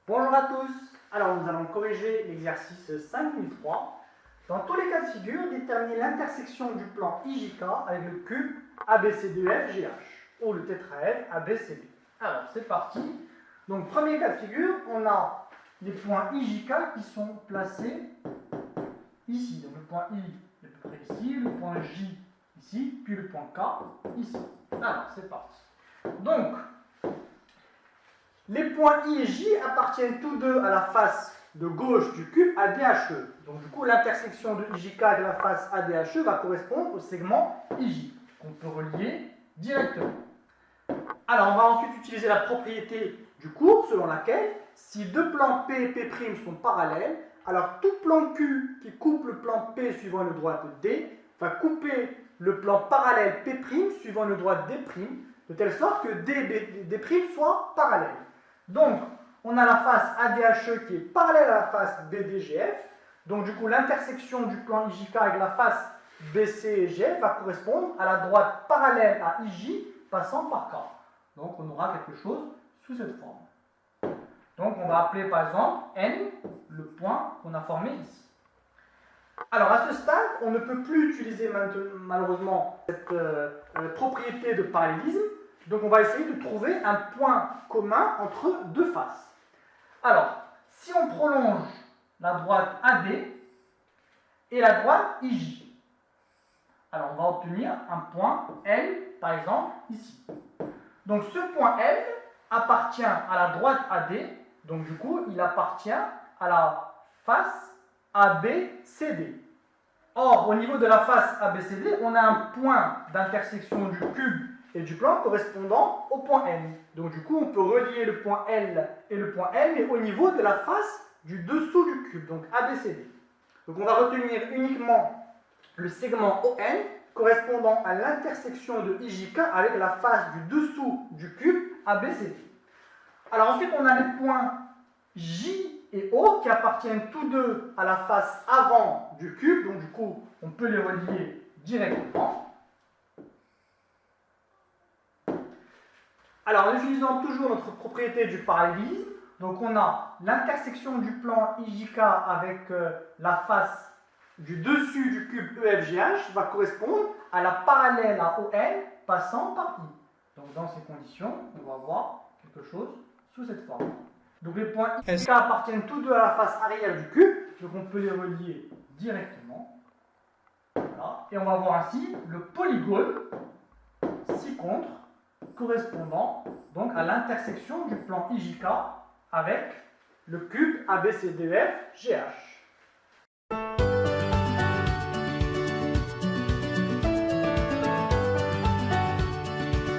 Bonjour à tous. Alors nous allons corriger l'exercice 5.3. Dans tous les cas de figure, déterminer l'intersection du plan IJK avec le cube ABCDEF GH ou le tétraèdre ABCD. Alors c'est parti. Donc premier cas de figure, on a les points IJK qui sont placés ici. Donc le point I est à peu près ici, le point J ici, puis le point K ici. Alors c'est parti. Donc les points I et J appartiennent tous deux à la face de gauche du cube ADHE. Donc du coup, l'intersection de IJK avec la face ADHE va correspondre au segment IJ, qu'on peut relier directement. Alors, on va ensuite utiliser la propriété du cours, selon laquelle, si deux plans P et P' sont parallèles, alors tout plan Q qui coupe le plan P suivant une droite D va couper le plan parallèle P' suivant une droite D', de telle sorte que D et D' soient parallèles. Donc, on a la face ADHE qui est parallèle à la face BDGF. Donc, du coup, l'intersection du plan IJK avec la face BC et GF va correspondre à la droite parallèle à IJ passant par K. Donc, on aura quelque chose sous cette forme. Donc, on va appeler par exemple N le point qu'on a formé ici. Alors, à ce stade, on ne peut plus utiliser malheureusement cette propriété de parallélisme. Donc, on va essayer de trouver un point commun entre deux faces. Alors, si on prolonge la droite AD et la droite IJ, alors on va obtenir un point L, par exemple, ici. Donc, ce point L appartient à la droite AD, donc du coup, il appartient à la face ABCD. Or, au niveau de la face ABCD, on a un point d'intersection du cube et du plan correspondant au point N. Donc du coup, on peut relier le point L et le point N, mais au niveau de la face du dessous du cube, donc ABCD. Donc on va retenir uniquement le segment ON correspondant à l'intersection de IJK avec la face du dessous du cube ABCD. Alors ensuite, on a les points J et O qui appartiennent tous deux à la face avant du cube, donc du coup, on peut les relier directement. Alors, en utilisant toujours notre propriété du parallélisme, donc on a l'intersection du plan IJK avec la face du dessus du cube EFGH va correspondre à la parallèle à ON passant par I. Donc dans ces conditions, on va avoir quelque chose sous cette forme. Donc les points IJK appartiennent tous deux à la face arrière du cube, donc on peut les relier directement. Voilà. Et on va voir ainsi le polygone ci-contre correspondant donc à l'intersection du plan IJK avec le cube ABCDEF GH.